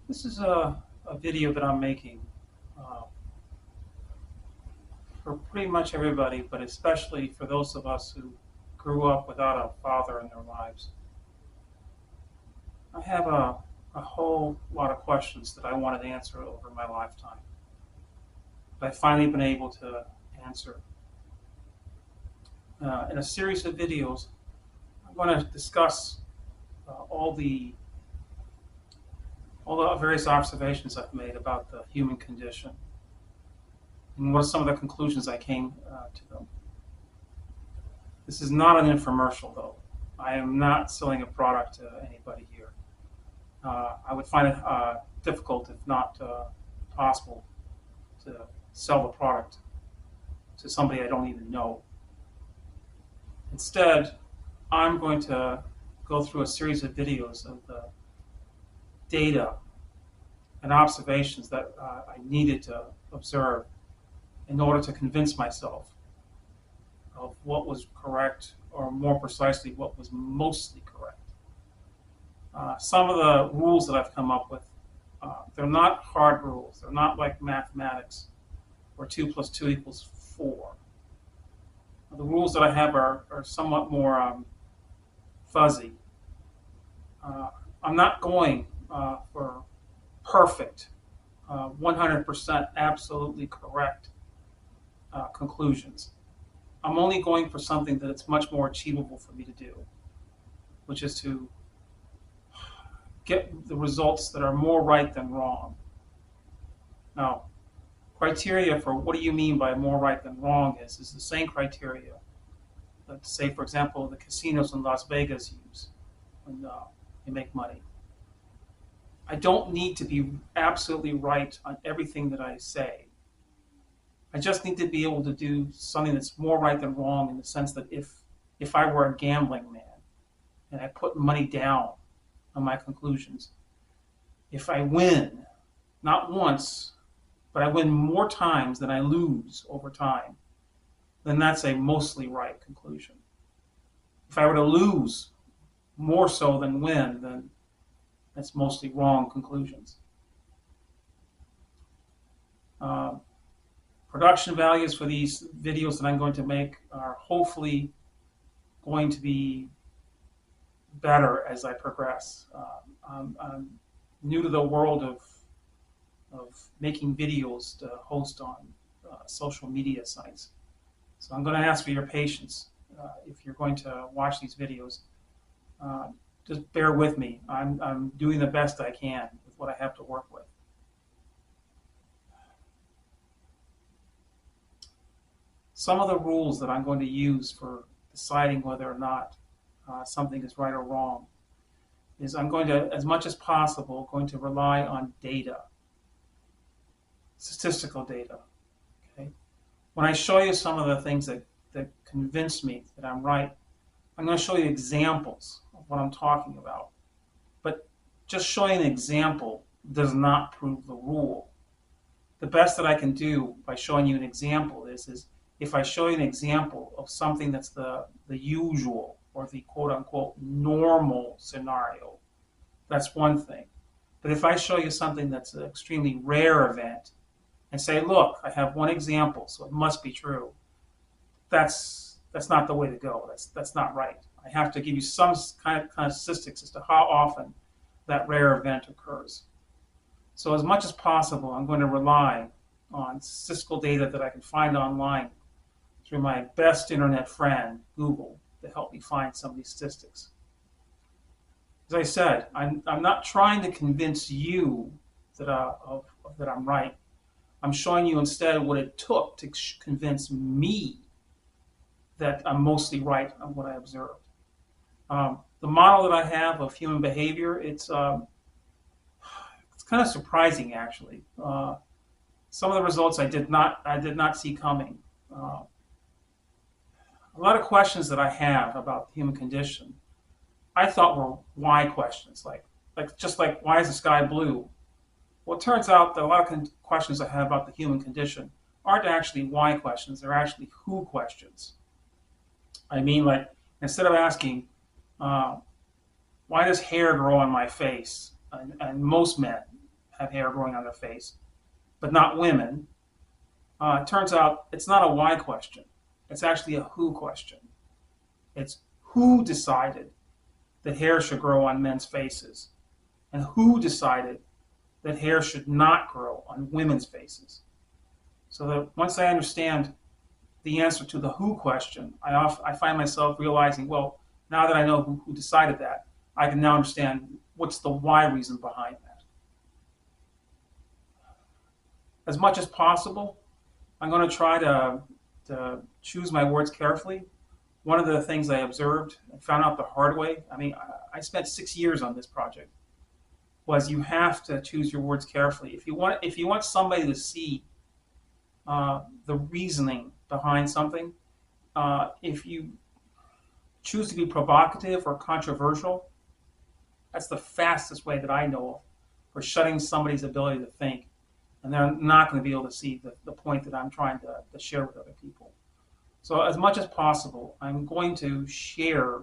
This is a video that I'm making uh, for pretty much everybody, but especially for those of us who grew up without a father in their lives. I have a whole lot of questions that I wanted to answer over my lifetime, but I've finally been able to answer. In a series of videos, I'm going to discuss all the various observations I've made about the human condition and what are some of the conclusions I came to them. This is not an infomercial, though. I am not selling a product to anybody here. I would find it difficult, if not possible, to sell the product to somebody I don't even know. Instead, I'm going to go through a series of videos of the data and observations that I needed to observe in order to convince myself of what was correct, or more precisely, what was mostly correct. Some of the rules that I've come up with, they're not hard rules. They're not like mathematics, where 2 plus 2 equals 4. The rules that I have are somewhat more fuzzy. I'm not going for perfect, 100% absolutely correct conclusions. I'm only going for something that it's much more achievable for me to do, which is to get the results that are more right than wrong. Now, criteria for what do you mean by more right than wrong is the same criteria that, say, for example, the casinos in Las Vegas use when they make money. I don't need to be absolutely right on everything that I say. I just need to be able to do something that's more right than wrong, in the sense that if I were a gambling man and I put money down on my conclusions, if I win, not once, but I win more times than I lose over time, then that's a mostly right conclusion. If I were to lose more so than win, then that's mostly wrong conclusions. Production values for these videos that I'm going to make are hopefully going to be better as I progress. I'm new to the world of making videos to host on social media sites. So I'm going to ask for your patience if you're going to watch these videos. Just bear with me. I'm doing the best I can with what I have to work with. Some of the rules that I'm going to use for deciding whether or not something is right or wrong is I'm going to, as much as possible, going to rely on data, statistical data. Okay? When I show you some of the things that convince me that I'm right, I'm going to show you examples of what I'm talking about. But just showing an example does not prove the rule. The best that I can do by showing you an example is if I show you an example of something that's the usual, or the quote-unquote normal scenario, that's one thing. But if I show you something that's an extremely rare event and say, look, I have one example, so it must be true, that's not the way to go. That's not right. I have to give you some kind of statistics as to how often that rare event occurs. So as much as possible, I'm going to rely on statistical data that I can find online through my best internet friend, Google, to help me find some of these statistics. As I said, I'm not trying to convince you that I'm right. I'm showing you instead what it took to convince me that I'm mostly right on what I observed. The model that I have of human behavior, it's kind of surprising, actually. Some of the results I did not see coming. A lot of questions that I have about the human condition, I thought were why questions, like why is the sky blue? Well, it turns out that a lot of questions I have about the human condition aren't actually why questions; they're actually who questions. I mean, like, instead of asking, why does hair grow on my face? And most men, have hair growing on their face, but not women. It turns out it's not a why question. It's actually a who question. It's who decided that hair should grow on men's faces, and who decided that hair should not grow on women's faces. So that once I understand the answer to the who question, I find myself realizing, well, now that I know who decided that, I can now understand what's the why reason behind that. As much as possible, I'm going to try to choose my words carefully. One of the things I observed and found out the hard way, I spent 6 years on this project, was you have to choose your words carefully. If you want somebody to see the reasoning behind something, if you choose to be provocative or controversial, that's the fastest way that I know of for shutting somebody's ability to think, and they're not going to be able to see the point that I'm trying to share with other people. So as much as possible, I'm going to share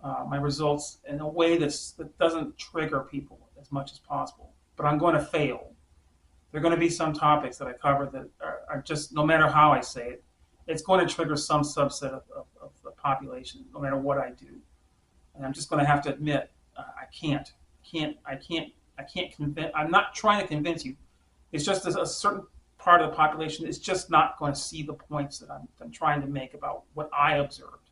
my results in a way that doesn't trigger people as much as possible. But I'm going to fail. There are going to be some topics that I cover that are just, no matter how I say it, it's going to trigger some subset of the population, no matter what I do. And I'm just going to have to admit, I can't convince. I'm not trying to convince you. It's just a certain part of the population is just not going to see the points that I'm trying to make about what I observed.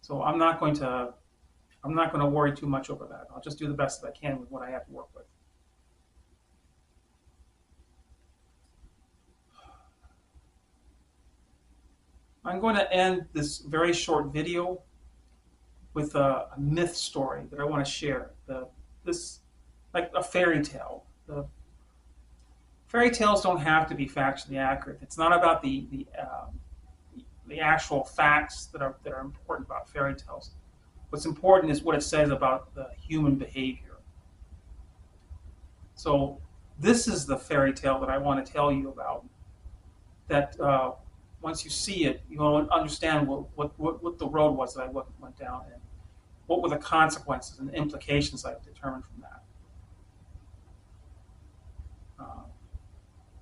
So I'm not going to worry too much over that. I'll just do the best that I can with what I have to work with. I'm going to end this very short video with a myth story that I want to share. This, like a fairy tale. Fairy tales don't have to be factually accurate. It's not about the actual facts that are important about fairy tales. What's important is what it says about the human behavior. So this is the fairy tale that I want to tell you about. That once you see it, you'll understand what the road was that I went down, and what were the consequences and the implications I've determined from that.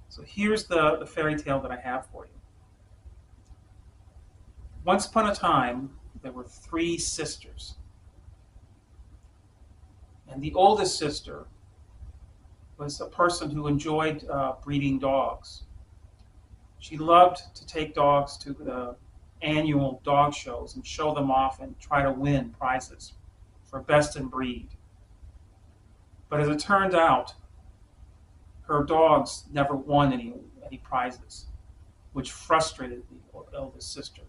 So here's the fairy tale that I have for you. Once upon a time, there were 3 sisters. And the oldest sister was a person who enjoyed breeding dogs. She loved to take dogs to the annual dog shows and show them off and try to win prizes for best in breed. But as it turned out, her dogs never won any prizes, which frustrated the eldest sister.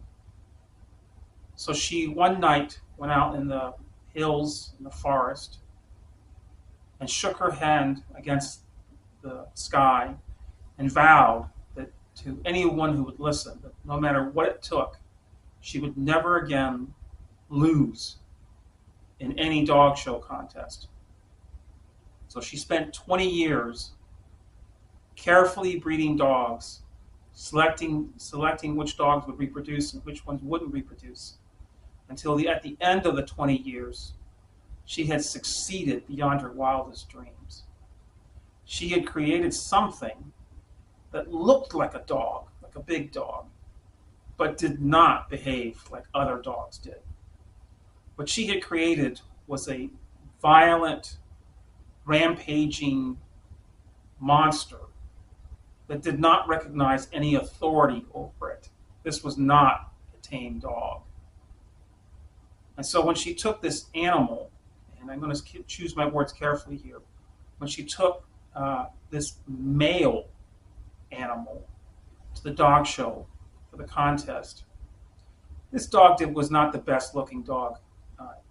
So she one night went out in the hills in the forest and shook her hand against the sky and vowed that to anyone who would listen, that no matter what it took, she would never again lose in any dog show contest. So she spent 20 years carefully breeding dogs, selecting which dogs would reproduce and which ones wouldn't reproduce, until at the end of the 20 years, she had succeeded beyond her wildest dreams. She had created something that looked like a dog, like a big dog, but did not behave like other dogs did. What she had created was a violent, rampaging monster that did not recognize any authority over it. This was not a tame dog. And so when she took this animal, and I'm going to choose my words carefully here, when she took this male animal to the dog show for the contest, this dog was not the best looking dog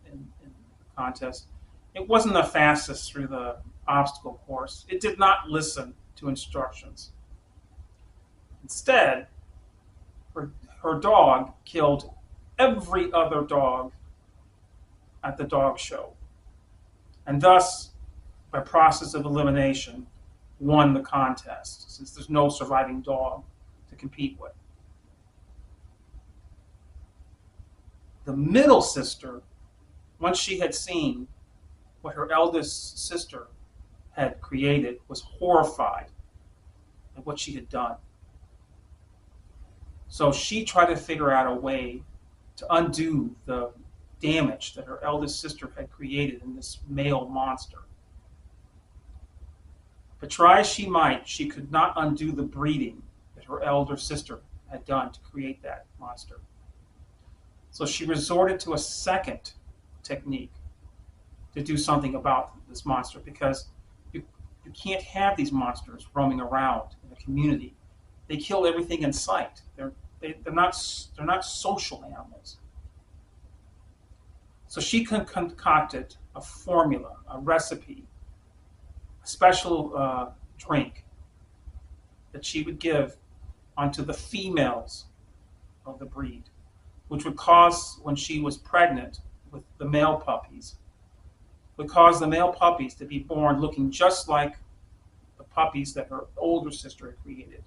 in the contest. It wasn't the fastest through the obstacle course. It did not listen to instructions. Instead, her dog killed every other dog at the dog show, and thus, by process of elimination, won the contest, since there's no surviving dog to compete with. The middle sister, once she had seen what her eldest sister had created was horrified at what she had done. So she tried to figure out a way to undo the damage that her eldest sister had created in this male monster. But try as she might, she could not undo the breeding that her elder sister had done to create that monster. So she resorted to a second technique to do something about this monster, because you can't have these monsters roaming around in the community. They kill everything in sight. They're not social animals. So she concocted a formula, a recipe, a special drink that she would give onto the females of the breed, which would cause, when she was pregnant with the male puppies, would cause the male puppies to be born looking just like the puppies that her older sister had created.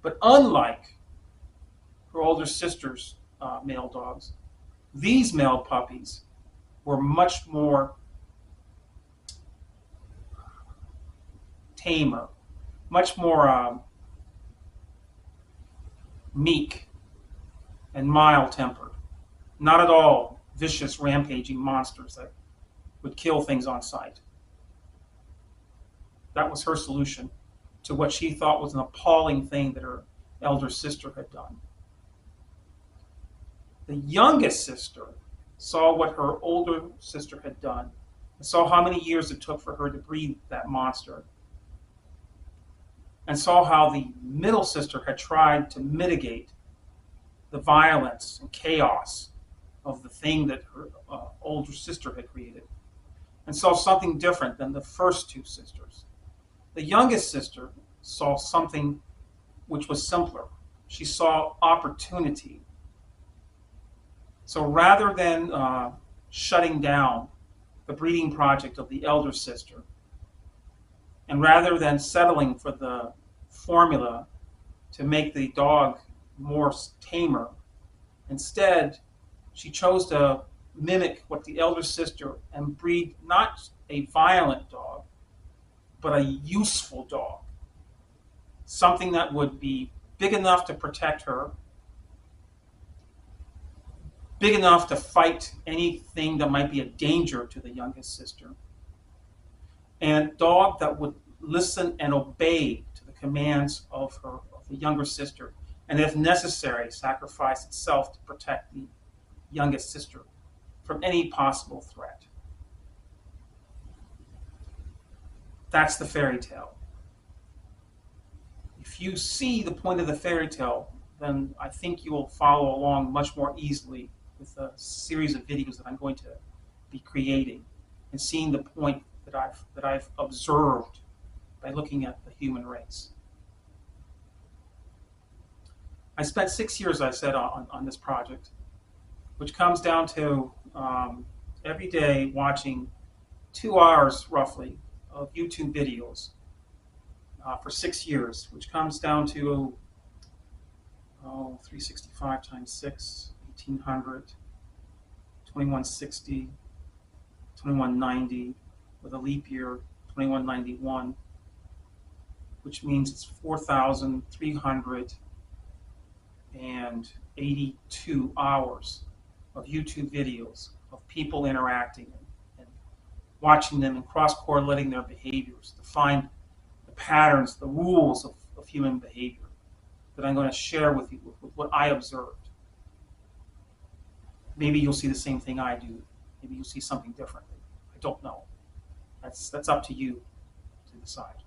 But unlike her older sister's male dogs, these male puppies were much more tamer, much more meek and mild-tempered. Not at all vicious, rampaging monsters that would kill things on sight. That was her solution to what she thought was an appalling thing that her elder sister had done. The youngest sister saw what her older sister had done and saw how many years it took for her to breed that monster, and saw how the middle sister had tried to mitigate the violence and chaos of the thing that her older sister had created, and saw something different than the first two sisters. The youngest sister saw something which was simpler. She saw opportunity. So rather than shutting down the breeding project of the elder sister, and rather than settling for the formula to make the dog more tamer, instead she chose to mimic what the elder sister and breed not a violent dog, but a useful dog. Something that would be big enough to protect her, big enough to fight anything that might be a danger to the youngest sister, and a dog that would listen and obey to the commands of the younger sister, and if necessary, sacrifice itself to protect the youngest sister from any possible threat. That's the fairy tale. If you see the point of the fairy tale, then I think you will follow along much more easily with a series of videos that I'm going to be creating, and seeing the point that I've observed by looking at the human race. I spent 6 years, I said, on this project, which comes down to every day watching 2 hours roughly of YouTube videos for 6 years, which comes down to 365 times 6, 1800, 2160, 2190, with a leap year, 2191, which means it's 4,382 hours of YouTube videos of people interacting and watching them and cross-correlating their behaviors to find the patterns, the rules of human behavior that I'm going to share with you, with what I observed. Maybe you'll see the same thing I do. Maybe you'll see something different. I don't know. That's up to you to decide.